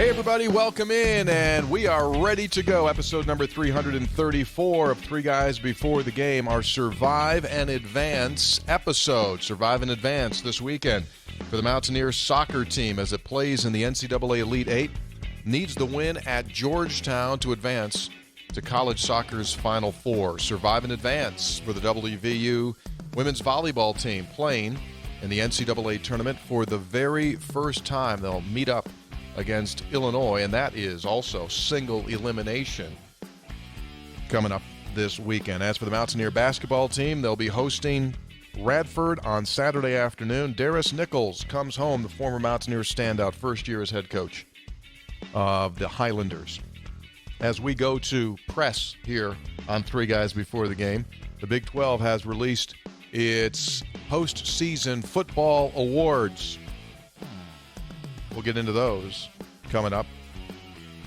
Hey everybody, welcome in, and we are ready to go. Episode number 334 of Three Guys Before the Game, our Survive and Advance episode. Survive and Advance this weekend for the Mountaineers soccer team as it plays in the NCAA Elite Eight. Needs the win at Georgetown to advance to college soccer's Final Four. Survive and Advance for the WVU women's volleyball team playing in the NCAA tournament for the very first time. They'll meet up against Illinois, and that is also single elimination coming up this weekend. As for the Mountaineer basketball team, they'll be hosting Radford on Saturday afternoon. Darius Nichols comes home, the former Mountaineer standout, first year as head coach of the Highlanders. As we go to press here on Three Guys Before the Game, the Big 12 has released its postseason football awards. We'll get into those coming up.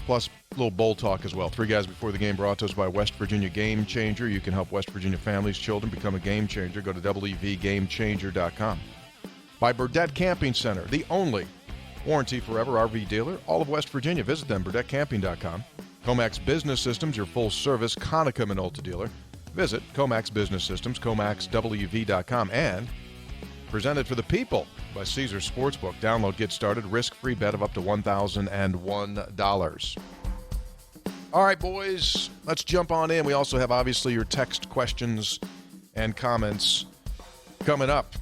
Plus, a little bowl talk as well. Three Guys Before the Game brought to us by West Virginia Game Changer. You can help West Virginia families, children become a game changer. Go to WVGamechanger.com. By Burdett Camping Center, the only warranty forever RV dealer, all of West Virginia. Visit them, burdettcamping.com. Comax Business Systems, your full-service Konica Minolta dealer. Visit Comax Business Systems, comaxwv.com. And presented for the people by Caesars Sportsbook. Download, get started, risk-free bet of up to $1,001. All right, boys, let's jump on in. We also have, obviously, your text questions and comments coming up.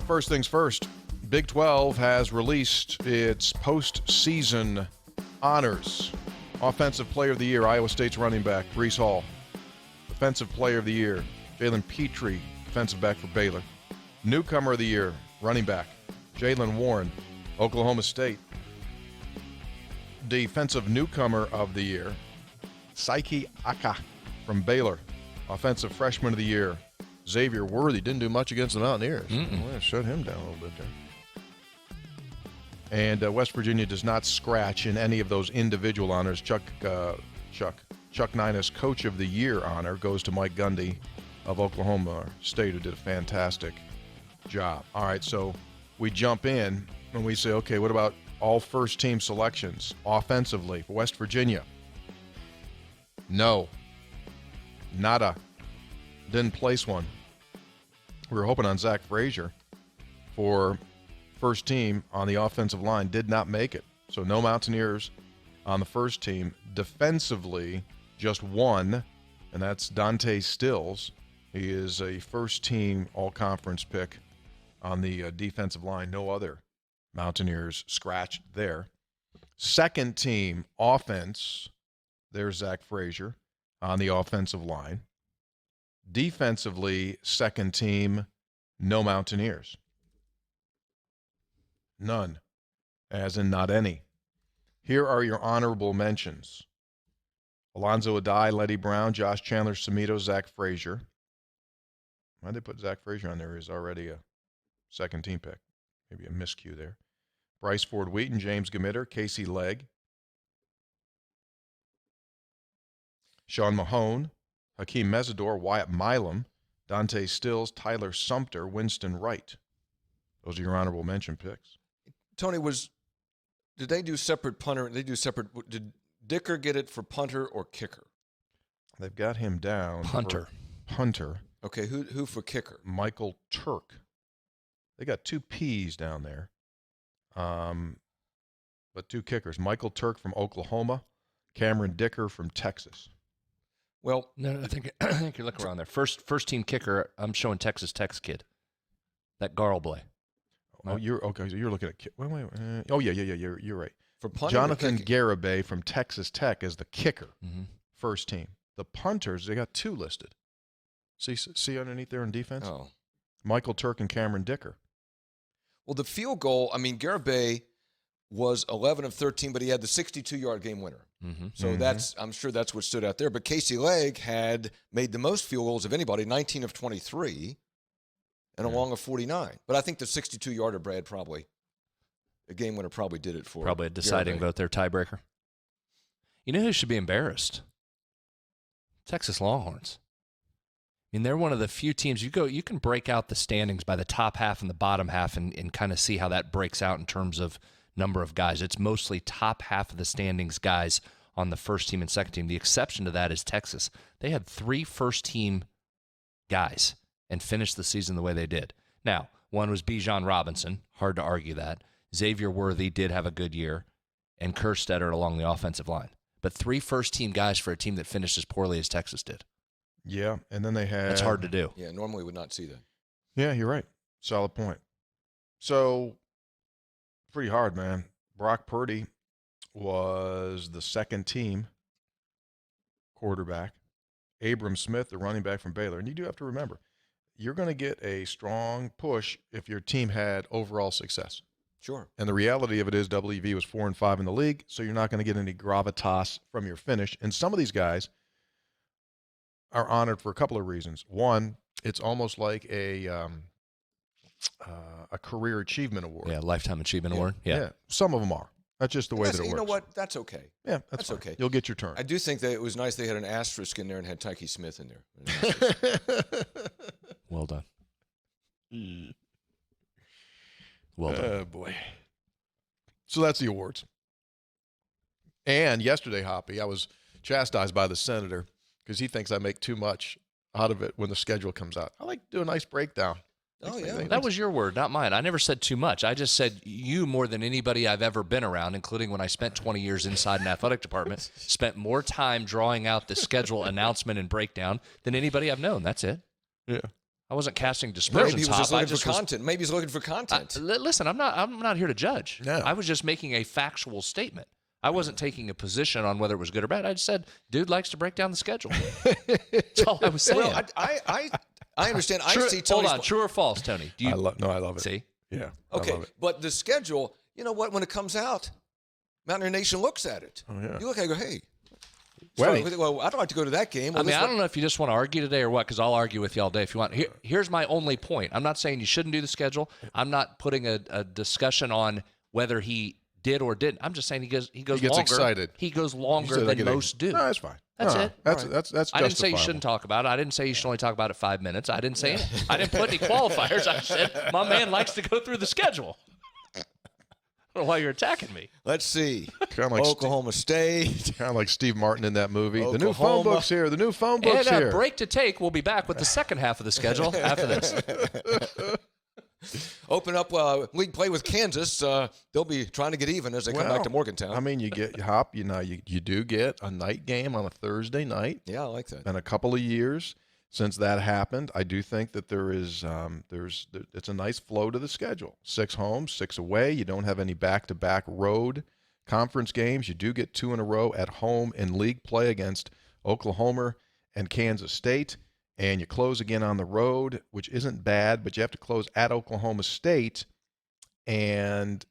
First things first, Big 12 has released its postseason honors. Offensive Player of the Year, Iowa State's running back, Breece Hall. Defensive Player of the Year, Jalen Petrie, defensive back for Baylor. Newcomer of the Year, running back, Jalen Warren, Oklahoma State. Defensive Newcomer of the Year, Saiki Aka from Baylor. Offensive Freshman of the Year, Xavier Worthy. Didn't do much against the Mountaineers. Well, shut him down a little bit there. And West Virginia does not scratch in any of those individual honors. Chuck Nina's Coach of the Year honor goes to Mike Gundy of Oklahoma State, who did a fantastic job. All right, so we jump in and we say, okay, what about all first-team selections offensively for West Virginia? No. Nada. Didn't place one. We were hoping on Zach Frazier for first team on the offensive line. Did not make it. So no Mountaineers on the first team. Defensively, just one, and that's Dante Stills. He is a first-team all-conference pick on the defensive line. No other Mountaineers scratched there. Second team offense, there's Zach Frazier on the offensive line. Defensively, second team, no Mountaineers. None, as in not any. Here are your honorable mentions. Alonzo Adai, Letty Brown, Josh Chandler, Samito, Zach Frazier. Why'd they put Zach Frazier on there? He's already a second-team pick. Maybe a miscue there. Bryce Ford-Wheaton, James Gamitter, Casey Legg, Sean Mahone, Hakeem Mesidor, Wyatt Milam, Dante Stills, Tyler Sumter, Winston Wright. Those are your honorable mention picks. Tony, did they do separate punter? Did Dicker get it for punter or kicker? They've got him down. Punter. Okay, who for kicker? Michael Turk. They got two P's down there, but two kickers. Michael Turk from Oklahoma, Cameron Dicker from Texas. Well, no, I think you're looking around there. First team kicker, I'm showing Texas Tech's kid, that Garlblay. Oh, you're okay. So you're looking at wait. Oh yeah. You're right. For punter, Jonathan Garibay from Texas Tech is the kicker. First team. The punters, they got two listed. See underneath there in defense? Oh. Michael Turk and Cameron Dicker. Well, the field goal, Garibay was 11 of 13, but he had the 62-yard game winner. So I'm sure that's what stood out there. But Casey Legg had made the most field goals of anybody, 19 of 23, and a long of 49. But I think the 62-yarder, Brad, probably, the game winner probably did it for Probably a deciding vote there, tiebreaker. You know who should be embarrassed? Texas Longhorns. I mean, they're one of the few teams you can break out the standings by the top half and the bottom half and kind of see how that breaks out in terms of number of guys. It's mostly top half of the standings guys on the first team and second team. The exception to that is Texas. They had 3 first-team guys and finished the season the way they did. Now, one was Bijan Robinson. Hard to argue that. Xavier Worthy did have a good year, and Kerstetter along the offensive line. But 3 first-team guys for a team that finished as poorly as Texas did. Yeah, and then they had... That's hard to do. Yeah, normally would not see that. Yeah, you're right. Solid point. So, pretty hard, man. Brock Purdy was the second-team quarterback. Abram Smith, the running back from Baylor. And you do have to remember, you're going to get a strong push if your team had overall success. Sure. And the reality of it is WV was 4-5 in the league, so you're not going to get any gravitas from your finish. And some of these guys are honored for a couple of reasons. One, it's almost like a career achievement award. Yeah, lifetime achievement award. Yeah. Some of them are. That's just the way that it works. You know what? That's okay. Yeah, that's fine. okay. You'll get your turn. I do think that it was nice they had an asterisk in there and had Tyke Smith in there. Well done. Well done. Oh, boy. So that's the awards. And yesterday, Hoppy, I was chastised by the senator because he thinks I make too much out of it when the schedule comes out. I like to do a nice breakdown. Oh, yeah. That was your word, not mine. I never said too much. I just said you more than anybody I've ever been around, including when I spent 20 years inside an athletic department, spent more time drawing out the schedule announcement and breakdown than anybody I've known. That's it. Yeah. I wasn't casting dispersions. Maybe he was just looking for content. Maybe he's looking for content. Listen, I'm not here to judge. No. I was just making a factual statement. I wasn't taking a position on whether it was good or bad. I just said, dude likes to break down the schedule. That's all I was saying. Well, I understand. True, I see Tony's... Hold on. True or false, Tony? I love it. See? Yeah. Okay, I love it. but the schedule, you know what? When it comes out, Mountaineer Nation looks at it. Oh, yeah. You look at it and go, hey. Well, Well, I'd like to go to that game. Well, I don't know if you just want to argue today or what, because I'll argue with you all day if you want. Here's my only point. I'm not saying you shouldn't do the schedule. I'm not putting a discussion on whether he did or didn't. I'm just saying he gets longer. Excited. He goes longer than most do. No, that's fine. That's it. That's I didn't say you shouldn't talk about it. I didn't say you should only talk about it 5 minutes. I didn't say anything. I didn't put any qualifiers. I said my man likes to go through the schedule. I don't know why you're attacking me. Let's see. Kind of like Oklahoma State. Kind of like Steve Martin in that movie. Oklahoma. The new phone book's here. The new phone book's and here. a break to take. We'll be back with the second half of the schedule after this. Open up league play with Kansas. They'll be trying to get even as they come back to Morgantown. I mean, you get Hop. You do get a night game on a Thursday night. Yeah, I like that. And a couple of years since that happened, I do think that it's a nice flow to the schedule. 6 home, 6 away. You don't have any back-to-back road conference games. You do get 2 in a row at home in league play against Oklahoma and Kansas State. And you close again on the road, which isn't bad, but you have to close at Oklahoma State. And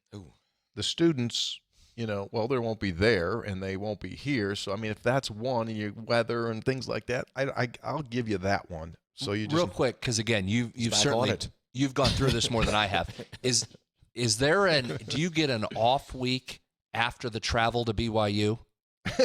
the students, they won't be there and they won't be here. So, I mean, if that's one, your weather and things like that, I'll give you that one. So you just real quick, because again, you've certainly you've gone through this more than I have. Is there do you get an off week after the travel to BYU?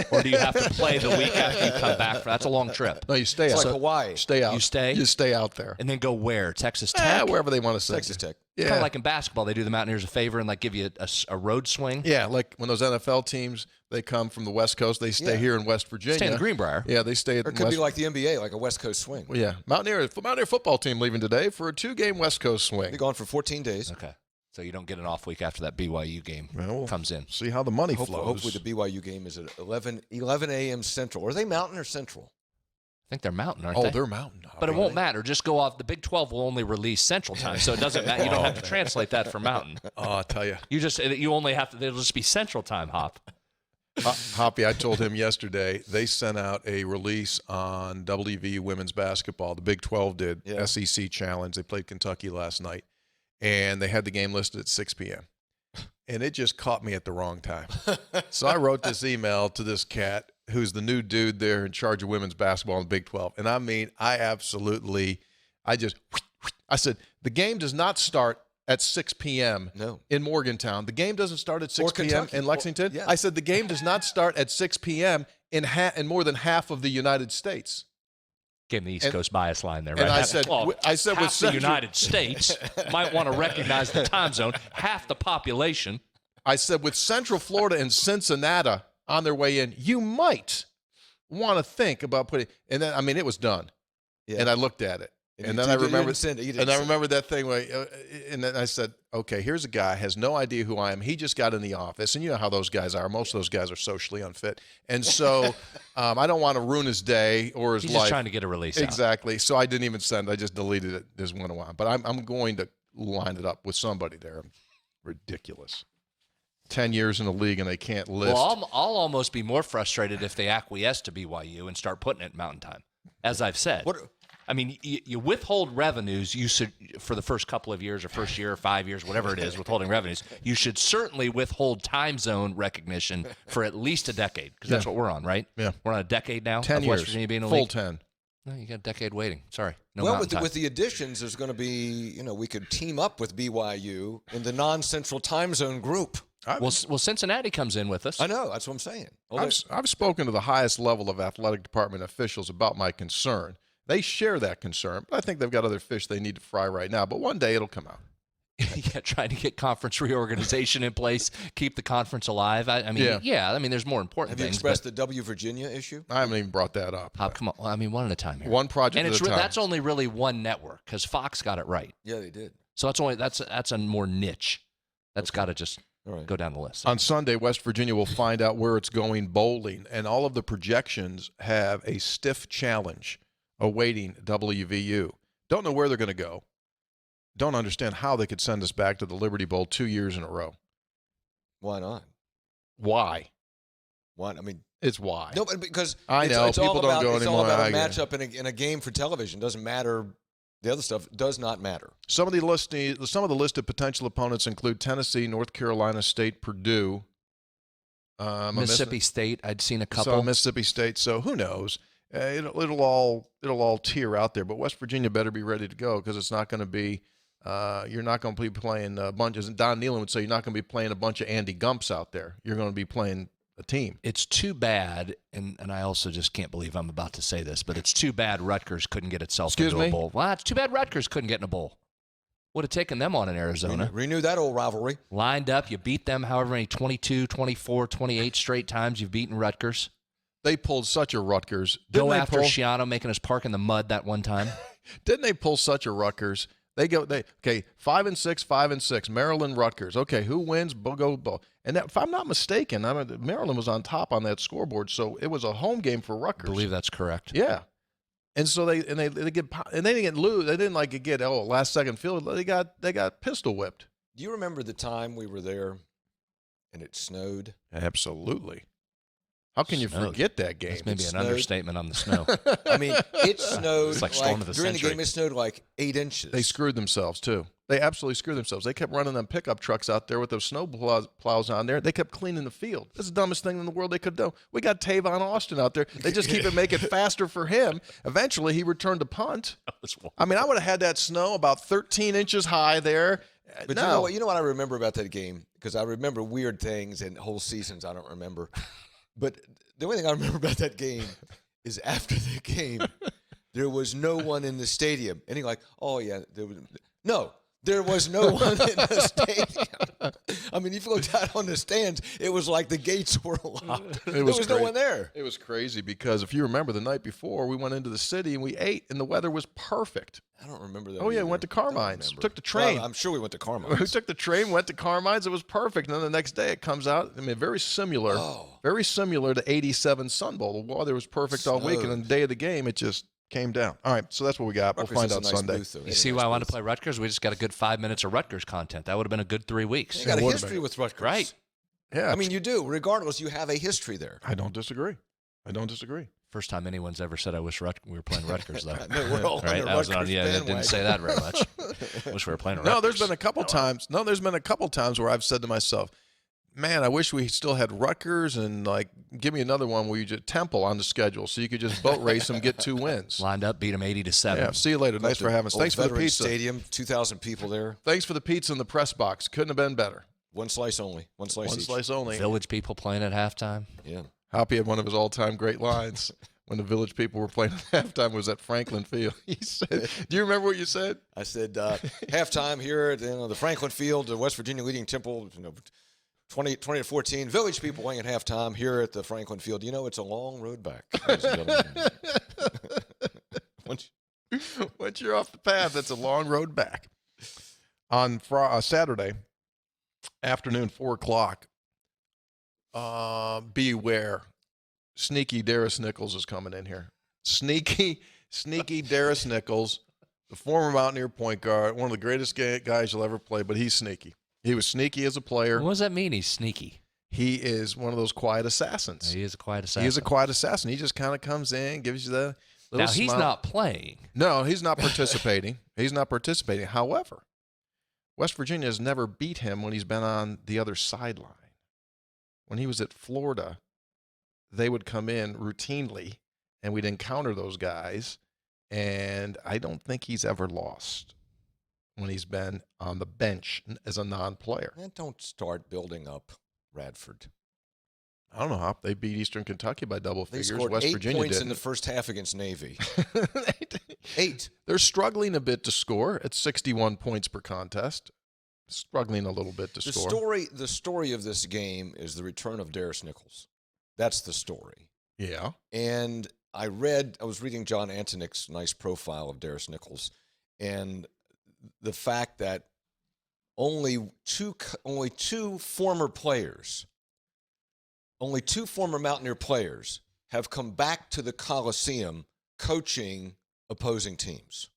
Or do you have to play the week after you come back? That's a long trip. No, you stay out. It's like Hawaii. Stay out. You stay? You stay out there. And then go where? Texas Tech? Wherever they want to send Texas Tech. Yeah. Kind of like in basketball, they do the Mountaineers a favor and give you a road swing. Yeah, like when those NFL teams, they come from the West Coast, they stay here in West Virginia. Stay in the Greenbrier. Yeah, they stay at Or it could be like the NBA, like a West Coast swing. Well, yeah. Mountaineer football team leaving today for a 2-game West Coast swing. They're gone for 14 days. Okay. So you don't get an off week after that BYU game comes in. See how the money flows. Hopefully the BYU game is at 11 a.m. Central. Are they Mountain or Central? I think they're Mountain, aren't they? Oh, they're Mountain. But it won't matter. Just go off. The Big 12 will only release Central Time, so it doesn't matter. You don't have to translate that for Mountain. Oh, I'll tell you. You only have to. It'll just be Central Time, Hop. Hoppy, I told him yesterday, they sent out a release on WVU women's basketball. The Big 12 did. Yeah. SEC Challenge. They played Kentucky last night. And they had the game listed at 6 p.m. And it just caught me at the wrong time. So I wrote this email to this cat who's the new dude there in charge of women's basketball in the Big 12. And I mean, I said, the game does not start at 6 p.m. in Morgantown. The game doesn't start at 6 p.m. in Lexington. Yeah. I said, the game does not start at 6 p.m. in more than half of the United States. Gave him the East Coast bias line there, right? And I said, half the United States might want to recognize the time zone. Half the population. I said, with Central Florida and Cincinnati on their way in, you might want to think about putting. And then, I mean, it was done. Yeah. And I looked at it. And then I remembered, that thing where, and then I said, okay, here's a guy has no idea who I am. He just got in the office, and you know how those guys are. Most of those guys are socially unfit, and so I don't want to ruin his day or his life. He's just trying to get a release. Exactly. So I didn't even send. I just deleted it. Just went on. But I'm going to line it up with somebody there. Ridiculous. 10 years in the league and they can't list. Well, I'll almost be more frustrated if they acquiesce to BYU and start putting it in Mountain Time, as I've said. I mean, you withhold revenues. You should, for the first couple of years or first year or 5 years, whatever it is, withholding revenues. You should certainly withhold time zone recognition for at least a decade, because that's what we're on, right? Yeah, we're on a decade now. 10 of years, West Virginia being in the full league. 10. No, you got a decade waiting. Sorry, no. Well, with the additions, there's going to be, we could team up with BYU in the non-central time zone group. Well, Cincinnati comes in with us. I know. That's what I'm saying. I've spoken to the highest level of athletic department officials about my concern. They share that concern, but I think they've got other fish they need to fry right now. But one day it'll come out. Yeah, trying to get conference reorganization in place, keep the conference alive. I mean, there's more important things. Have you expressed the W Virginia issue? I haven't even brought that up. Come on. Well, I mean, one at a time here. One project at a time. That's only really one network, because Fox got it right. Yeah, they did. So that's a more niche. That's got to just go down the list. On Sunday, West Virginia will find out where it's going bowling, and all of the projections have a stiff challenge awaiting WVU. Don't know where they're going to go. Don't understand how they could send us back to the Liberty Bowl 2 years in a row. Why not? Why? Why? I mean, it's why. No, because I know it's people don't go anymore. It's all about a matchup in a game for television. Doesn't matter. The other stuff does not matter. Some of the listed potential opponents include Tennessee, North Carolina State, Purdue, Mississippi State. I'd seen a couple. So Mississippi State. So who knows? It'll all tear out there. But West Virginia better be ready to go, because it's not going to be. You're not going to be playing bunches. And Don Nealon would say you're not going to be playing a bunch of Andy Gumps out there. You're going to be playing a team. It's too bad, and I also just can't believe I'm about to say this, but it's too bad Rutgers couldn't get itself into a bowl. Well, it's too bad Rutgers couldn't get in a bowl. Would have taken them on in Arizona. Renew that old rivalry. Lined up, you beat them however many, 22, 24, 28 straight times you've beaten Rutgers. They pulled such a Rutgers. Go after Shiano making us park in the mud that one time. Didn't they pull such a Rutgers? They 5-6, 5-6. Maryland, Rutgers. Okay, who wins? Go. And if I'm not mistaken, Maryland was on top on that scoreboard, so it was a home game for Rutgers. I believe that's correct. Yeah, and so they didn't lose. They didn't get last second field. They got pistol whipped. Do you remember the time we were there, and it snowed? Absolutely. How can you forget that game? That's maybe an understatement on the snow. I mean, it snowed. It's like storm of the during century. the game, it snowed like 8 inches. They screwed themselves, too. They absolutely screwed themselves. They kept running them pickup trucks out there with those snow plows on there. They kept cleaning the field. This is the dumbest thing in the world they could do. We got Tavon Austin out there. They just keep it make it faster for him. Eventually, he returned to punt. I mean, I would have had that snow about 13 inches high there. But you know what I remember about that game? Because I remember weird things and whole seasons I don't remember. But the only thing I remember about that game is after the game, there was no one in the stadium. And you're like, oh, yeah. There was no one in the stadium. I mean, if you looked out on the stands, it was like the gates were locked. There was no one there. It was crazy because if you remember the night before, we went into the city and we ate, and the weather was perfect. I don't remember that. Oh, yeah, we went to Carmine's. Took the train. Well, I'm sure we went to Carmine's. We took the train, went to Carmine's. It was perfect. And then the next day it comes out, I mean, very similar to 87 Sun Bowl. The weather was perfect all week, and on the day of the game, it just came down. All right, so that's what we got. Rutgers we'll find out nice Sunday. Booth, you see why I wanted to play Rutgers? We just got a good 5 minutes of Rutgers content. That would have been a good 3 weeks. You got a history with Rutgers. Right. Yeah. I mean, you do. Regardless, you have a history there. I don't disagree. First time anyone's ever said I wish we were playing Rutgers, though. No, we're all right? That was I didn't say that very much. Wish we were playing Rutgers. No, there's been a couple times where I've said to myself, man, I wish we still had Rutgers and, give me another one where you just Temple on the schedule so you could just boat race them, get 2 wins. Lined up, beat them 80-7. Yeah, see you later. Nice for having us. Thanks for the pizza. Stadium, 2,000 people there. Thanks for the pizza in the press box. Couldn't have been better. One slice only. One slice only. Village people playing at halftime. Yeah. Hoppy had one of his all-time great lines when the Village people were playing at halftime was at Franklin Field. He said, do you remember what you said? I said, halftime here at the Franklin Field, West Virginia leading Temple, 20-14. Village people playing at halftime here at the Franklin Field. You know, it's a long road back. ladies and gentlemen. Once you're off the path, it's a long road back. On Saturday afternoon, 4 o'clock, beware. Sneaky Darius Nichols is coming in here. Sneaky Darius Nichols, the former Mountaineer point guard, one of the greatest guys you'll ever play, but he's sneaky. He was sneaky as a player. What does that mean, he's sneaky? He is one of those quiet assassins. He is a quiet assassin. He is a quiet assassin. He just kind of comes in, gives you the little Now, he's smile. not playing. No, he's not participating. He's not participating. However, West Virginia has never beat him when he's been on the other sideline. When he was at Florida, they would come in routinely, and we'd encounter those guys, and I don't think he's ever lost when he's been on the bench as a non-player. And don't start building up Radford. I don't know how they beat Eastern Kentucky by double They figures. scored West 8 Virginia points didn't. in the first half against Navy. 8. They're struggling a bit to score at 61 points per contest. Struggling a little bit to score. The story of this game is the return of Darius Nichols. That's the story. Yeah. And I was reading John Antonick's nice profile of Darius Nichols, and the fact that only two former Mountaineer players have come back to the Coliseum coaching opposing teams.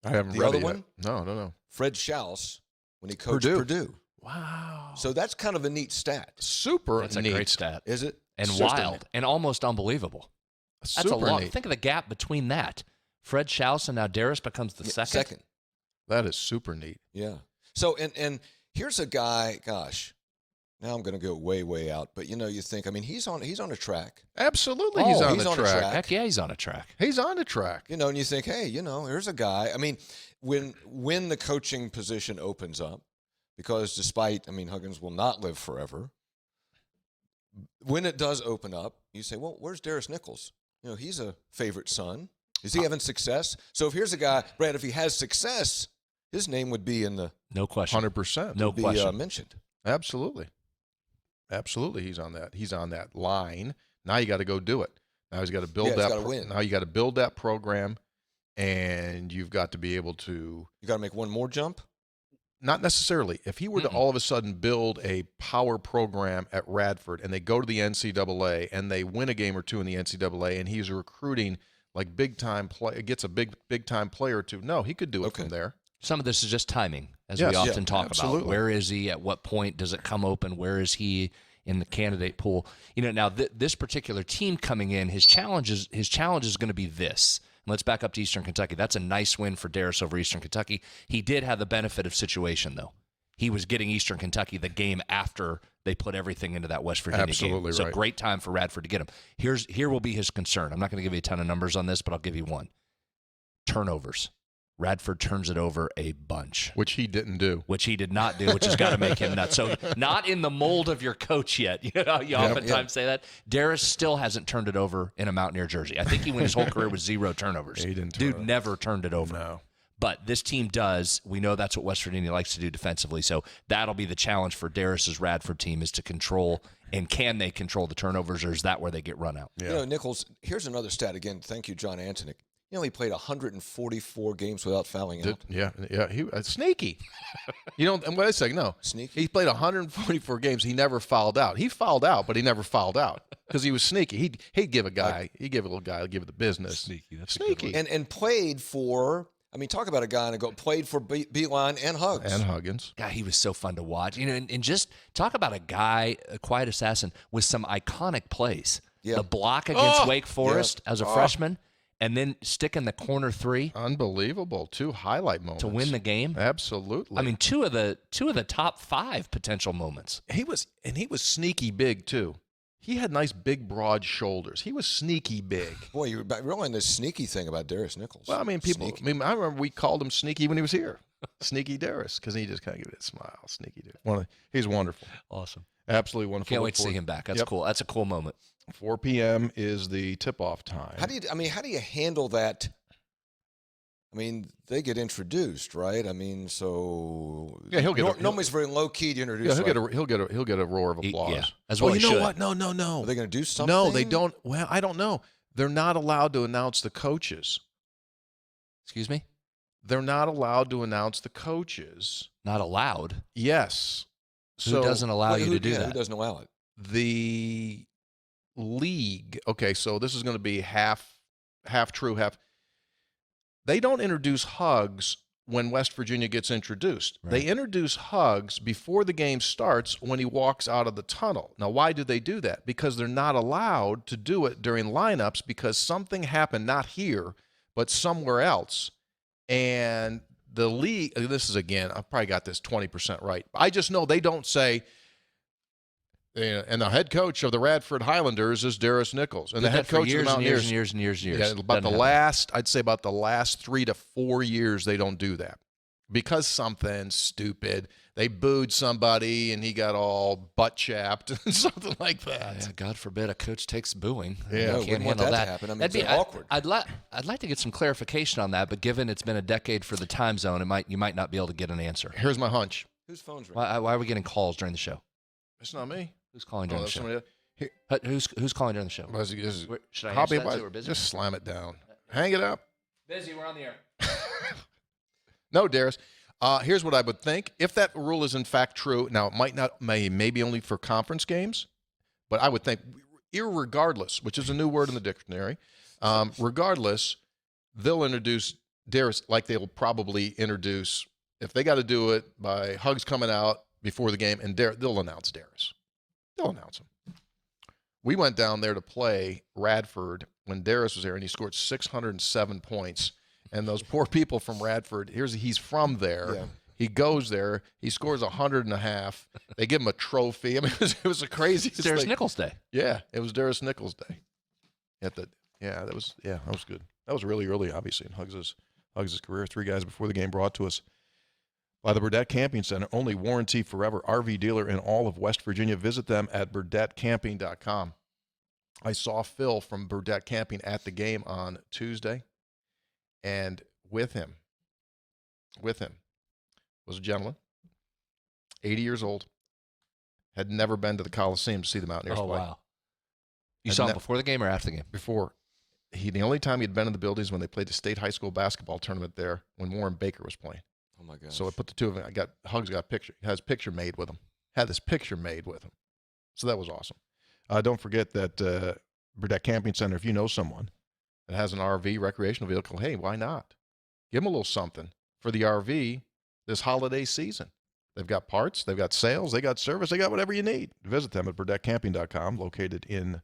I haven't The read other it yet. one? No. Fred Schaus, when he coached Purdue. Wow. So that's kind of a neat stat. Super That's neat. a great stat. Is it? And Super wild. neat. And almost unbelievable. That's Super a lot. neat. Think of the gap between that. Fred Schaus and now Darius becomes the second. That is super neat. Yeah. So, and here's a guy, gosh, now I'm going to go way, way out. But, you think, he's on a track. Absolutely, he's on he's the on a track. track. Heck yeah, he's on a track. He's on the track. And you think, hey, here's a guy. When the coaching position opens up, because despite, Huggins will not live forever. When it does open up, you say, well, where's Darius Nichols? He's a favorite son. Is he having success? So if here's a guy, Brad, if he has success, his name would be in the No question. 100%. No question. Mentioned. Absolutely. He's on that. He's on that line. Now you got to go do it. Now he's got to build that. Win. Now you got to build that program, and you've got to be able to. You got to make one more jump. Not necessarily. If he were to all of a sudden build a power program at Radford, and they go to the NCAA and they win a game or two in the NCAA, and he's recruiting like big time play, gets a big time player or two. No, he could do it from there. Some of this is just timing, as Yes, we often yeah, talk absolutely. about. Where is he? At what point does it come open? Where is he in the candidate pool? Now this particular team coming in, his challenge is going to be this. And let's back up to Eastern Kentucky. That's a nice win for Darius over Eastern Kentucky. He did have the benefit of situation, though. He was getting Eastern Kentucky the game after they put everything into that West Virginia game. So right. great time for Radford to get him. Here will be his concern. I'm not going to give you a ton of numbers on this, but I'll give you one. Turnovers. Radford turns it over a bunch. Which he didn't do. Which he did not do, which has got to make him nuts. So not in the mold of your coach yet. You oftentimes say that. Darius still hasn't turned it over in a Mountaineer jersey. I think he went his whole career with 0 turnovers. He didn't Dude never turned it over. No. But this team does. We know that's what West Virginia likes to do defensively. So that'll be the challenge for Darius's Radford team is to control. And can they control the turnovers, or is that where they get run out? Yeah. Nichols, here's another stat. Again, thank you, John Antonick. He played 144 games without fouling out. Yeah. He sneaky. And what I say, no. Sneaky? He played 144 games. He never fouled out. He fouled out, but he never fouled out because he was sneaky. He'd give a little guy, give it the business. Sneaky. That's sneaky. And played for, talk about a guy played for Beeline and Huggins. God, he was so fun to watch. And just talk about a guy, a quiet assassin, with some iconic plays. Yeah. The block against Wake Forest as a freshman. And then sticking the corner 3. Unbelievable. 2 highlight moments. To win the game. Absolutely. Two of the top 5 potential moments. He was sneaky big, too. He had nice, big, broad shoulders. He was sneaky big. Boy, you're realizing the sneaky thing about Darius Nichols. Well, people. Sneaky. I remember we called him Sneaky when he was here. Sneaky Darius, because he just kind of gave it a smile. Sneaky Darius. He's wonderful. Awesome. Absolutely wonderful. Can't wait to see him back. That's cool. That's a cool moment. 4 p.m. is the tip-off time. How do you handle that I mean, they get introduced, right? I mean, so yeah, he'll get. Nobody's very low key to introduce. Yeah, he'll get a roar of applause. Yeah, as well. Oh, you know should. what? No. Are they going to do something? No, they don't. Well, I don't know. They're not allowed to announce the coaches. Excuse me? They're not allowed to announce the coaches. Not allowed? Yes. Who doesn't allow you to do that? Who doesn't allow it? The league. Okay, so this is going to be half true, half. They don't introduce Hugs when West Virginia gets introduced. Right. They introduce Hugs before the game starts when he walks out of the tunnel. Now, why do they do that? Because they're not allowed to do it during lineups because something happened, not here, but somewhere else. And the league, this is, again, I probably got this 20% right. I just know they don't say, and the head coach of the Radford Highlanders is Darius Nichols. And the head coach of the Mountaineers. Years. Yeah, I'd say about the last 3 to 4 years, they don't do that. Because something stupid. They booed somebody and he got all butt-chapped and something like that. Yeah, God forbid a coach takes booing. Yeah, You can't handle that that. to happen. I mean, That'd it's be awkward. I'd like to get some clarification on that, but given it's been a decade for the time zone, you might not be able to get an answer. Here's my hunch. Whose phone's ringing? Why are we getting calls during the show? It's not me. Who's calling during the show? somebody else. Who's calling during the show? Should I Hoppy, answer that too, or busy? just slam it down. Hang it up. Busy, we're on the air. No, Darius. Here's what I would think. If that rule is in fact true, now it might not, maybe only for conference games, but I would think, irregardless, which is a new word in the dictionary, regardless, they'll introduce Darius like they'll probably introduce, if they got to do it by Hugs coming out before the game, and they'll announce Darius. They'll announce him. We went down there to play Radford when Darius was there, and he scored 607 points. And those poor people from Radford, he's from there. Yeah. He goes there. He scores 100.5. They give him a trophy. I mean, it was a crazy. It's Darius Nichols Day. Yeah, it was Darius Nichols Day. That was good. That was really early, obviously, in Hugs' career. 3 guys before the game brought to us by the Burdett Camping Center. Only warranty forever. RV dealer in all of West Virginia. Visit them at burdettcamping.com. I saw Phil from Burdett Camping at the game on Tuesday. And with him was a gentleman, 80 years old, had never been to the Coliseum to see the Mountaineers play. Oh, wow. You saw him before the game or after the game? Before. The only time he'd been in the building is when they played the state high school basketball tournament there when Warren Baker was playing. Oh, my gosh. So I put the two of them. Hugs got a picture. He has a picture made with him. Had this picture made with him. So that was awesome. Don't forget that Burdett Camping Center, if you know someone that has an RV recreational vehicle, hey, why not? Give them a little something for the RV this holiday season. They've got parts, they've got sales, they got service, they got whatever you need. Visit them at burdettcamping.com, located in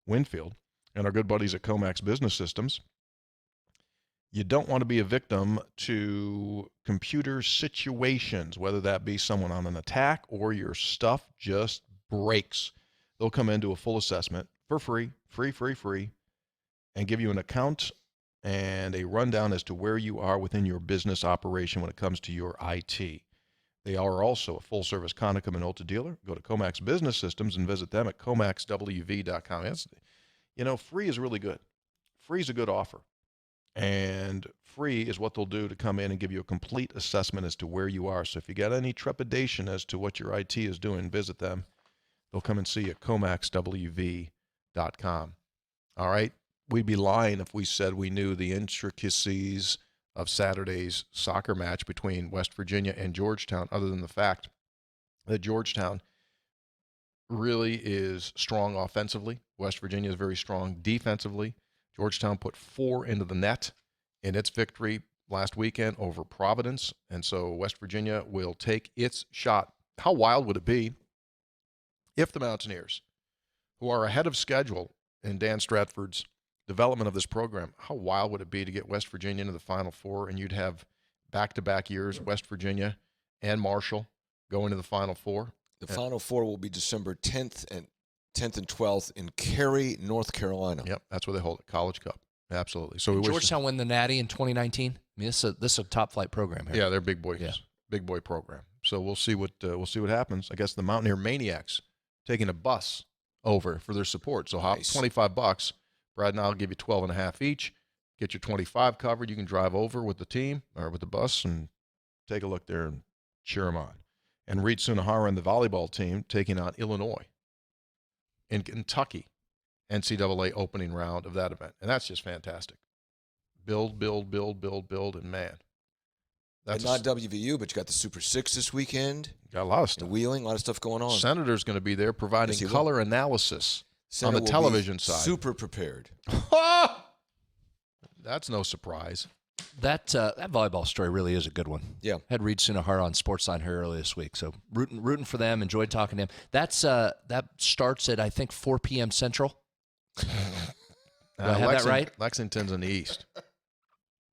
Winfield. And our good buddies at Comax Business Systems. You don't want to be a victim to computer situations, whether that be someone on an attack or your stuff just breaks. They'll come into a full assessment for free, and give you an account and a rundown as to where you are within your business operation when it comes to your IT. They are also a full-service Konica Minolta dealer. Go to Comax Business Systems and visit them at comaxwv.com. Free is really good. Free is a good offer. And free is what they'll do to come in and give you a complete assessment as to where you are. So if you got any trepidation as to what your IT is doing, visit them. They'll come and see you at comaxwv.com. All right? We'd be lying if we said we knew the intricacies of Saturday's soccer match between West Virginia and Georgetown, other than the fact that Georgetown really is strong offensively. West Virginia is very strong defensively. Georgetown put 4 into the net in its victory last weekend over Providence, and so West Virginia will take its shot. How wild would it be if the Mountaineers, who are ahead of schedule in Dan Stratford's development of this program, how wild would it be to get West Virginia into the Final Four, and you'd have back-to-back years, West Virginia and Marshall go into the Final Four? The Final Four will be December 10th and 12th in Cary, North Carolina. Yep, that's where they hold it, College Cup. Absolutely. So Georgetown win the Natty in 2019. I mean, this is a top flight program here. Yeah, they're big boys. Yeah. Big boy program. So we'll see what happens. I guess the Mountaineer Maniacs taking a bus over for their support. So hop nice. $25. Brad and I'll give you 12.5 each. get your 25 covered. You can drive over with the team or with the bus and take a look there and cheer them on. And Reed Sunahara and the volleyball team taking on Illinois in Kentucky, NCAA opening round of that event. And that's just fantastic. Build, and man. That's not WVU, but you got the Super Six this weekend. Got a lot of stuff. The wheeling, a lot of stuff going on. Senator's going to be there providing color analysis on the television side. Super prepared. That's no surprise. That volleyball story really is a good one. Yeah. Had Reed Sunahara on Sportsline here earlier this week, so rooting for them. Enjoyed talking to him. That starts at, I think, 4 p.m. Central. Do I have that right? Lexington's in the east.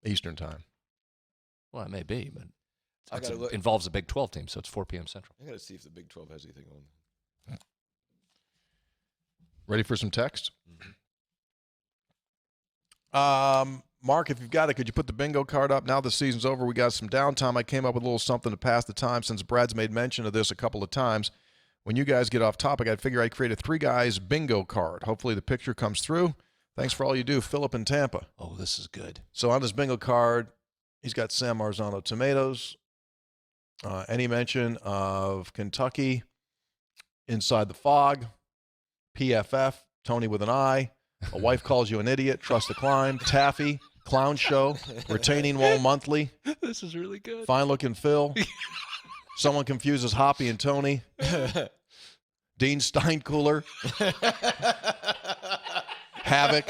Eastern time. Well, it may be, but it involves a Big 12 team, so it's 4 p.m. Central. I got to see if the Big 12 has anything on. Ready for some text? Mark, if you've got it, could you put the bingo card up? Now the season's over. We got some downtime. I came up with a little something to pass the time since Brad's made mention of this a couple of times. When you guys get off topic, I'd figure I'd create a 3 guys bingo card. Hopefully the picture comes through. Thanks for all you do, Philip in Tampa. Oh, this is good. So on this bingo card, he's got San Marzano tomatoes. Any mention of Kentucky, Inside the Fog, PFF, Tony with an I, A Wife Calls You an Idiot, Trust the Climb, Taffy, Clown Show, Retaining Wall Monthly. This is really good. Fine Looking Phil. Someone confuses Hoppy and Tony. Dean Steinkühler. Havoc.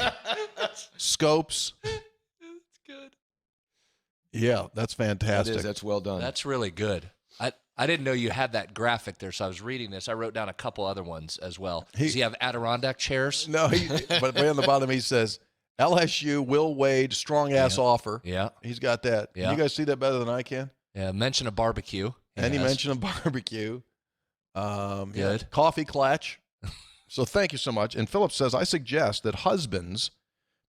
Scopes. That's good. Yeah, that's fantastic. That's well done. That's really good. I didn't know you had that graphic there, so I was reading this. I wrote down a couple other ones as well. Does he have Adirondack chairs? No, but way on the bottom he says, LSU, Will Wade, strong-ass offer. Yeah. He's got that. Yeah. You guys see that better than I can? Yeah, mention a barbecue. Any mention of barbecue. Good. Yeah, coffee clutch. So thank you so much. And Philip says, I suggest that husbands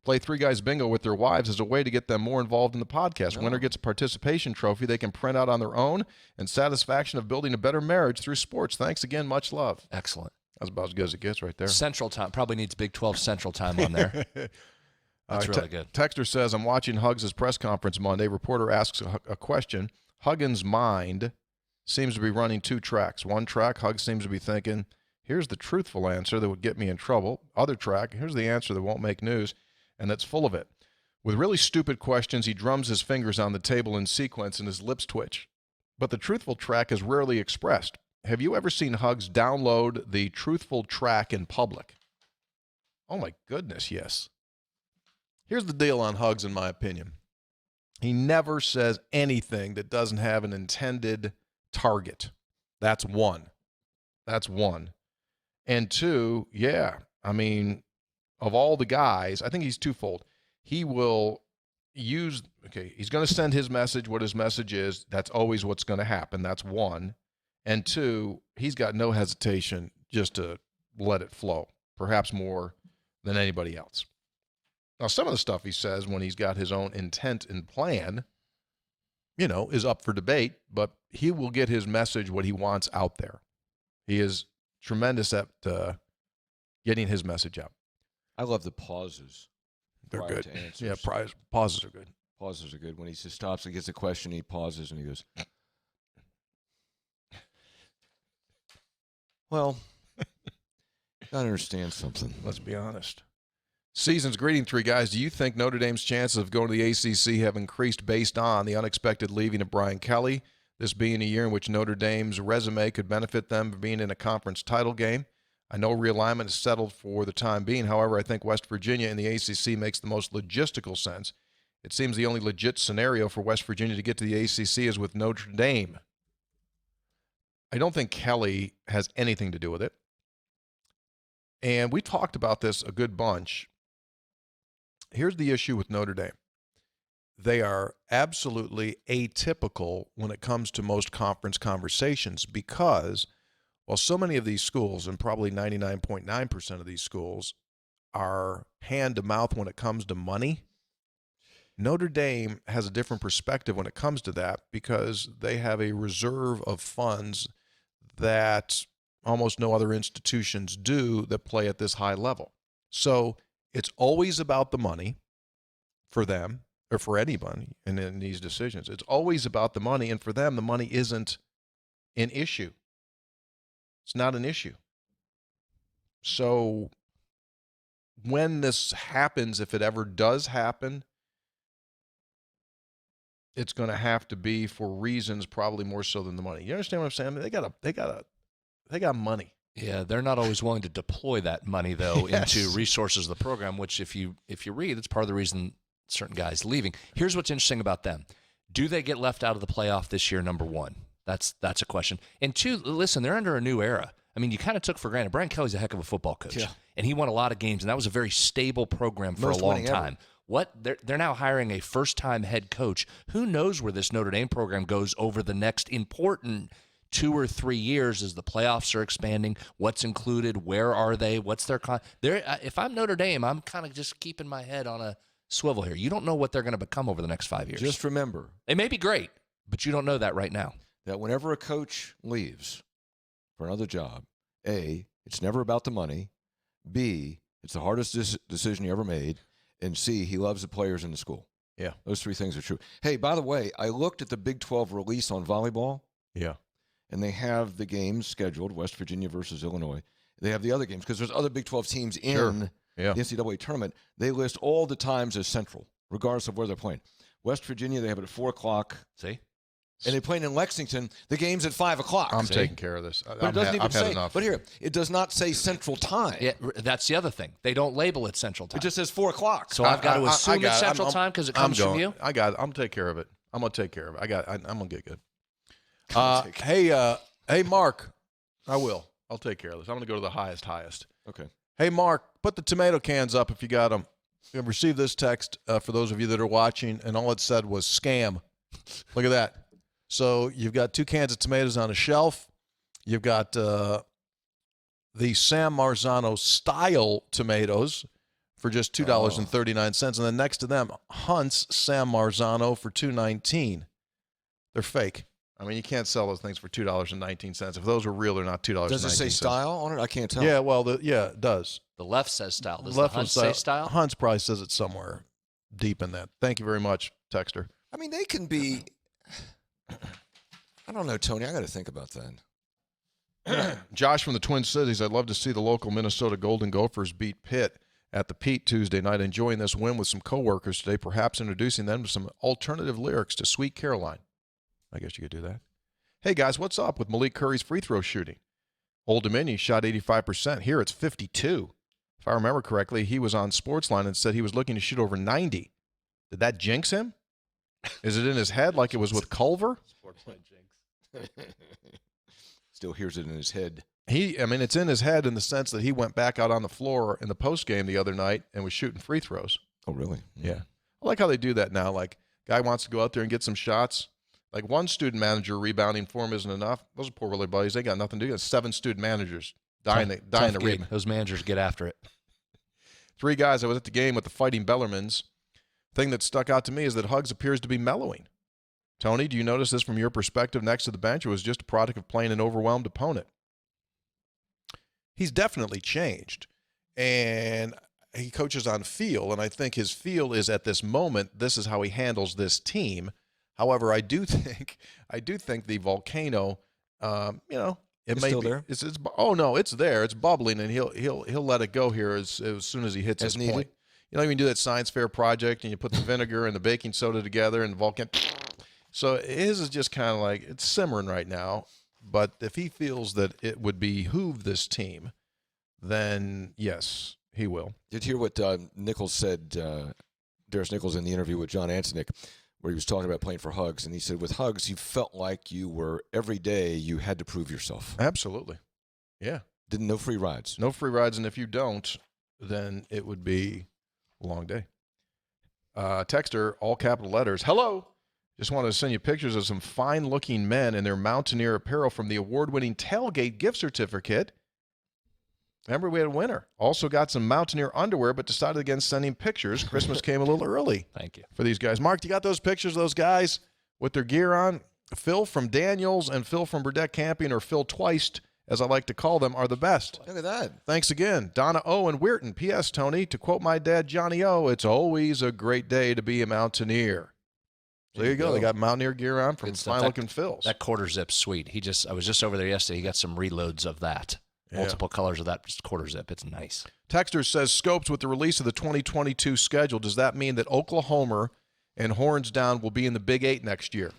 play 3 guys bingo with their wives as a way to get them more involved in the podcast. Winner gets a participation trophy they can print out on their own and satisfaction of building a better marriage through sports. Thanks again. Much love. Excellent. That's about as good as it gets right there. Central time. Probably needs Big 12 Central time on there. That's really good. Texter says, I'm watching Hugs' press conference Monday. Reporter asks a question. Huggins' mind seems to be running 2 tracks. One track, Hugs seems to be thinking, here's the truthful answer that would get me in trouble. Other track, here's the answer that won't make news. And that's full of it. With really stupid questions, he drums his fingers on the table in sequence and his lips twitch. But the truthful track is rarely expressed. Have you ever seen Hugs download the truthful track in public? Oh, my goodness, yes. Here's the deal on Hugs, in my opinion. He never says anything that doesn't have an intended target. That's one. And 2, yeah, I mean, of all the guys, I think he's twofold. He will he's going to send his message, what his message is. That's always what's going to happen. That's 1. And 2, he's got no hesitation just to let it flow, perhaps more than anybody else. Now, some of the stuff he says when he's got his own intent and plan, is up for debate, but he will get his message, what he wants, out there. He is tremendous at getting his message out. I love the pauses. They're good. To answers. Yeah, pauses are good. Pauses are good. When he just stops and gets a question, he pauses and he goes, well, gotta understand something. Let's be honest. Season's greeting, 3 guys. Do you think Notre Dame's chances of going to the ACC have increased based on the unexpected leaving of Brian Kelly, this being a year in which Notre Dame's resume could benefit them for being in a conference title game? I know realignment is settled for the time being. However, I think West Virginia in the ACC makes the most logistical sense. It seems the only legit scenario for West Virginia to get to the ACC is with Notre Dame. I don't think Kelly has anything to do with it. And we talked about this a good bunch. Here's the issue with Notre Dame. They are absolutely atypical when it comes to most conference conversations because while so many of these schools, and probably 99.9% of these schools, are hand to mouth when it comes to money, Notre Dame has a different perspective when it comes to that because they have a reserve of funds that almost no other institutions do that play at this high level. So it's always about the money for them or for anybody in these decisions. It's always about the money, and for them, the money isn't an issue. It's not an issue. So when this happens, if it ever does happen, it's going to have to be for reasons probably more so than the money. You understand what I'm saying? I mean, they got money. Yeah, they're not always willing to deploy that money though Yes. into resources of the program, which if you read, it's part of the reason certain guys leaving. Here's what's interesting about them. Do they get left out of the playoff this year, number one? That's a question. And two, listen, they're under a new era. I mean, you kind of took for granted. Brian Kelly's a heck of a football coach. Yeah. And he won a lot of games, and that was a very stable program for Most a long winning time. They're now hiring a first-time head coach. Who knows where this Notre Dame program goes over the next important 2 or 3 years as the playoffs are expanding? What's included? Where are they? What's their if I'm Notre Dame, I'm kind of just keeping my head on a swivel here. You don't know what they're going to become over the next 5 years. Just remember, They may be great, but you don't know that right now. that whenever a coach leaves for another job, A, it's never about the money. B, it's the hardest decision he ever made. And C, he loves the players in the school. Yeah. Those three things are true. Hey, by the way, I looked at the Big 12 release on volleyball. Yeah. And they have the games scheduled, West Virginia versus Illinois. They have the other games because there's other Big 12 teams in the NCAA tournament. They list all the times as central, regardless of where they're playing. West Virginia, they have it at 4 o'clock. See? And they're playing in Lexington. The game's at 5 o'clock. I'm taking care of this. But it doesn't even I've had say. enough. But here, it does not say Central Time. Yeah, that's the other thing. They don't label it Central Time. It just says 4 o'clock. So I've got to I assume got it's it. Central Time because it comes from you? I got it. I'm going to take care of it. I'm going to take care of it. I'm going to get good. Hey, Mark. I will. I'll take care of this. I'm going to go to the highest. Okay. Hey, Mark, put the tomato cans up if you got them. You have received this text for those of you that are watching, and all it said was scam. Look at that. So you've got 2 cans of tomatoes on a shelf. You've got the Sam Marzano style tomatoes for just $2.39, and then next to them, Hunt's Sam Marzano for $2.19. They're fake. I mean, you can't sell those things for $2.19. If those were real, they're not $2.19. Does it say style on it? I can't tell. Yeah, well, it does. The left says style. Does Left the Hunt say style? Hunt's probably says it somewhere deep in that. Thank you very much, Texter. I mean, they can be. I don't know, Tony. I got to think about that. Josh from the Twin Cities, I'd love to see the local Minnesota Golden Gophers beat Pitt at the Pete Tuesday night. Enjoying this win with some coworkers today, perhaps introducing them to some alternative lyrics to Sweet Caroline. I guess you could do that. Hey, guys, what's up with Malik Curry's free throw shooting? Old Dominion shot 85%. Here it's 52. If I remember correctly, he was on Sportsline and said he was looking to shoot over 90. Did that jinx him? Is it in his head like it was with Culver? Sportsline jinx. Still hears it in his head. It's in his head in the sense that he went back out on the floor in the postgame the other night and was shooting free throws. Oh, really? Yeah. I like how they do that now. Like, guy wants to go out there and get some shots. Like, one student manager rebounding for him isn't enough. Those are poor little buddies. They got nothing to do. 7 student managers dying to rebound. Those managers get after it. 3 guys. I was at the game with the Fighting Bellarmins. Thing that stuck out to me is that Huggs appears to be mellowing. Tony, do you notice this from your perspective next to the bench, or was it just a product of playing an overwhelmed opponent? He's definitely changed, and he coaches on feel, and I think his feel is at this moment, this is how he handles this team. However, I do think the volcano, it may still be there? It's no, it's there. It's bubbling, and he'll let it go here as soon as he hits his needed. point. You know, you can do that science fair project, and you put the vinegar and the baking soda together, and the volcano. So his is just kind of like it's simmering right now. But if he feels that it would behoove this team, then yes, he will. Did you hear what Nichols said, Darius Nichols, in the interview with John Antonick, where he was talking about playing for Huggs, and he said with Huggs, you felt like you were every day you had to prove yourself. Absolutely. Yeah. No free rides. No free rides, and if you don't, then it would be a long day. Texter, all capital letters. Hello. Just wanted to send you pictures of some fine-looking men in their Mountaineer apparel from the award-winning Tailgate gift certificate. Remember, we had a winner. Also got some Mountaineer underwear, but decided against sending pictures. Christmas came a little early. Thank you. For these guys. Mark, do you got those pictures of those guys with their gear on? Phil from Daniels and Phil from Burdette Camping, or Phil twice as I like to call them, are the best. Look at that. Thanks again. Donna O. and Weirton. P.S. Tony, to quote my dad, Johnny O., it's always a great day to be a Mountaineer. So there you go. They got Mountaineer gear on from Fine Looking Phil's. That quarter zip's sweet. I was just over there yesterday. He got some reloads of that. Multiple colors of that quarter zip. It's nice. Texter says, Scopes, with the release of the 2022 schedule, does that mean that Oklahoma and Horns Down will be in the Big 8 next year?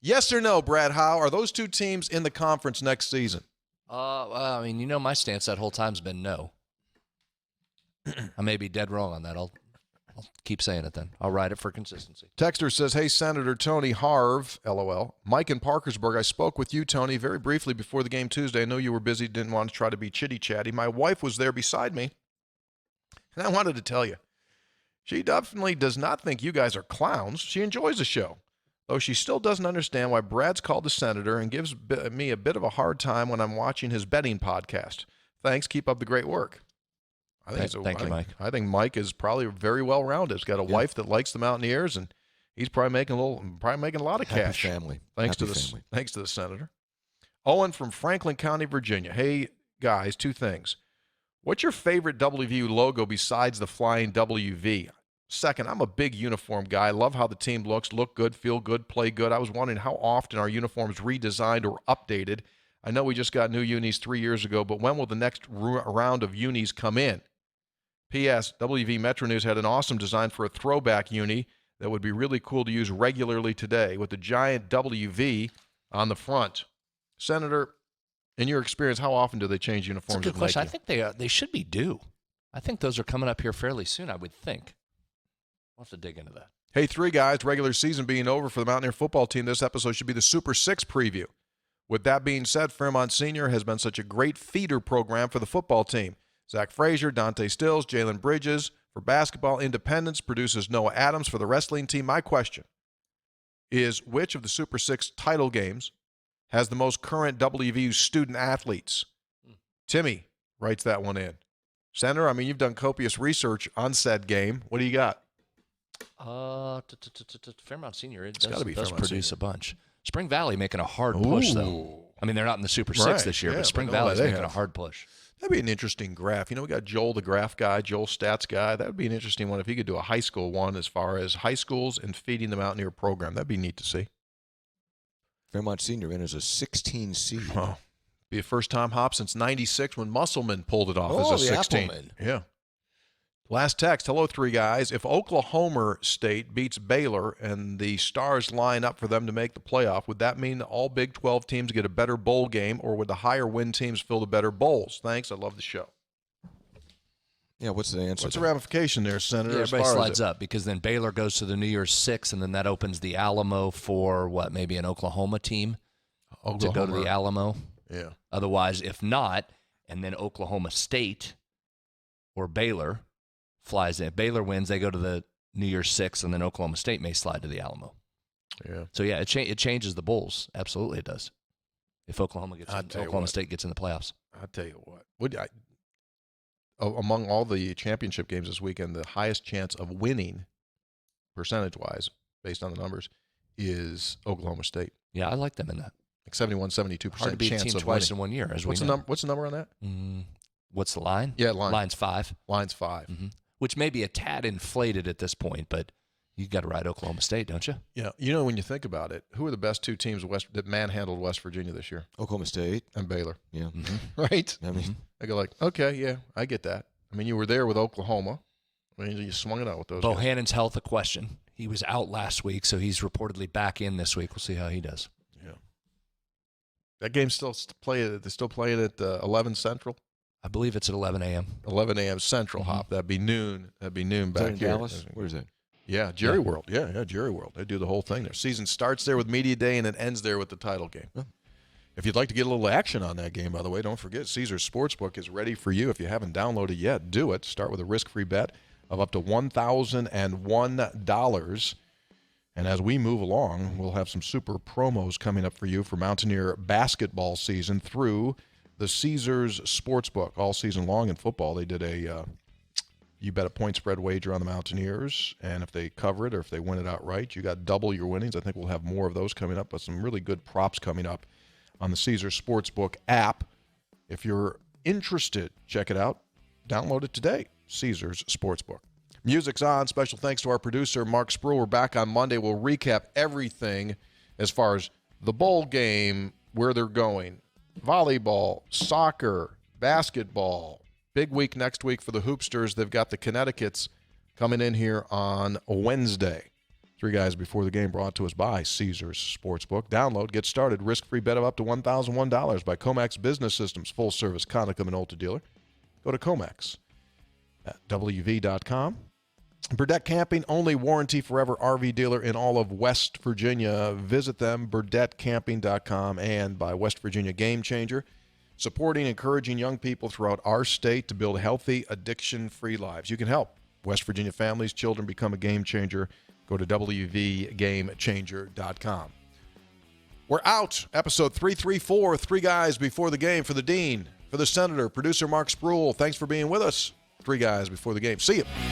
Yes or no, Brad Howe? Are those two teams in the conference next season? Well, I mean, my stance that whole time's been no. I may be dead wrong on that. I'll keep saying it then. I'll ride it for consistency. Texter says, hey, Senator Tony Harv, LOL. Mike in Parkersburg, I spoke with you, Tony, very briefly before the game Tuesday. I know you were busy, didn't want to try to be chitty-chatty. My wife was there beside me, and I wanted to tell you, she definitely does not think you guys are clowns. She enjoys the show, though she still doesn't understand why Brad's called the senator and gives me a bit of a hard time when I'm watching his betting podcast. Thanks. Keep up the great work. Thank you, Mike. I think Mike is probably very well rounded. He's got a wife that likes the Mountaineers, and he's probably making a lot of cash. Family. Thanks to the senator. Owen from Franklin County, Virginia. Hey guys, two things. What's your favorite WVU logo besides the flying WV? Second, I'm a big uniform guy. Love how the team looks, look good, feel good, play good. I was wondering how often are uniforms redesigned or updated? I know we just got new unis 3 years ago, but when will the next round of unis come in? P.S. WV Metro News had an awesome design for a throwback uni that would be really cool to use regularly today with the giant WV on the front. Senator, in your experience, how often do they change uniforms? That's a good question. I think they should be due. I think those are coming up here fairly soon, I would think. We'll have to dig into that. Hey, three guys, regular season being over for the Mountaineer football team, this episode should be the Super 6 preview. With that being said, Fairmont Senior has been such a great feeder program for the football team. Zach Frazier, Dante Stills, Jalen Bridges. For basketball, Independence produces Noah Adams. For the wrestling team, my question is, which of the Super 6 title games has the most current WVU student athletes? Timmy writes that one in. Senator, I mean, you've done copious research on said game. What do you got? Fairmont Senior, it gotta be does Fairmont produce Senior. a bunch. Spring Valley making a hard push, though. I mean, they're not in the Super 6 this year, but Spring Valley's making a hard push. That'd be an interesting graph. We got Joel, the graph guy, Joel Stats guy. That would be an interesting one if he could do a high school one as far as high schools and feeding the Mountaineer program. That'd be neat to see. Fairmont Senior enters a 16 seed. Oh, be a first-time hop since '96 when Musselman pulled it off as a 16. Appleman. Yeah. Last text, hello, three guys. If Oklahoma State beats Baylor and the Stars line up for them to make the playoff, would that mean that all Big 12 teams get a better bowl game, or would the higher win teams fill the better bowls? Thanks. I love the show. Yeah, what's the answer? What's the ramification there, Senator? Yeah, everybody slides up because then Baylor goes to the New Year's 6, and then that opens the Alamo for, maybe an Oklahoma team to go to the Alamo? Yeah. Otherwise, if not, and then Oklahoma State or Baylor flies in. If Baylor wins, they go to the New Year's 6, and then Oklahoma State may slide to the Alamo. Yeah. So, yeah, it changes the bowls. Absolutely it does. If Oklahoma State gets in the playoffs. I'll tell you what. Among all the championship games this weekend, the highest chance of winning, percentage-wise, based on the numbers, is Oklahoma State. Yeah, I like them in that. Like 71, 72% Hard to beat chance a team of twice winning. in 1 year, as What's we know. What's the number on that? What's the line? Yeah, line. Line's 5. Line's 5. Mm-hmm. Which may be a tad inflated at this point, but you got to ride Oklahoma State, don't you? Yeah. When you think about it, who are the best two teams that manhandled West Virginia this year? Oklahoma State and Baylor. Yeah. Mm-hmm. Right? I mean, I go like, okay, yeah, I get that. I mean, you were there with Oklahoma. I mean, you swung it out with those guys. Bohannon's health a question. He was out last week, so he's reportedly back in this week. We'll see how he does. Yeah. That game's still playing. They're still playing at 11 Central. I believe it's at 11 a.m. 11 a.m. Central, Hop. That'd be noon. That'd be noon back here. Dallas? Where is that? Yeah, Jerry World. Yeah, Jerry World. They do the whole thing there. Season starts there with Media Day, and it ends there with the title game. Yeah. If you'd like to get a little action on that game, by the way, don't forget Caesars Sportsbook is ready for you. If you haven't downloaded yet, do it. Start with a risk-free bet of up to $1,001. And as we move along, we'll have some super promos coming up for you for Mountaineer basketball season through the Caesars Sportsbook. All season long in football, they did you bet a point spread wager on the Mountaineers, and if they cover it or if they win it outright, you got double your winnings. I think we'll have more of those coming up, but some really good props coming up on the Caesars Sportsbook app. If you're interested, check it out. Download it today. Caesars Sportsbook. Music's on. Special thanks to our producer, Mark Spruill. We're back on Monday. We'll recap everything as far as the bowl game, where they're going, volleyball, soccer, basketball. Big week next week for the Hoopsters. They've got the Connecticut's coming in here on Wednesday. 3 Guys Before the Game brought to us by Caesars Sportsbook. Download, get started. Risk-free bet of up to $1,001 by Comax Business Systems, full-service Conicum and Ulta dealer. Go to Comax at WV.com. Burdette Camping, only warranty forever RV dealer in all of West Virginia. Visit them, BurdetteCamping.com, and by West Virginia Game Changer, supporting, encouraging young people throughout our state to build healthy, addiction-free lives. You can help West Virginia families, children become a game changer. Go to WVGameChanger.com. We're out. Episode 334, 3 Guys Before the Game. For the Dean, for the Senator, producer Mark Spruill, thanks for being with us. 3 Guys Before the Game. See you.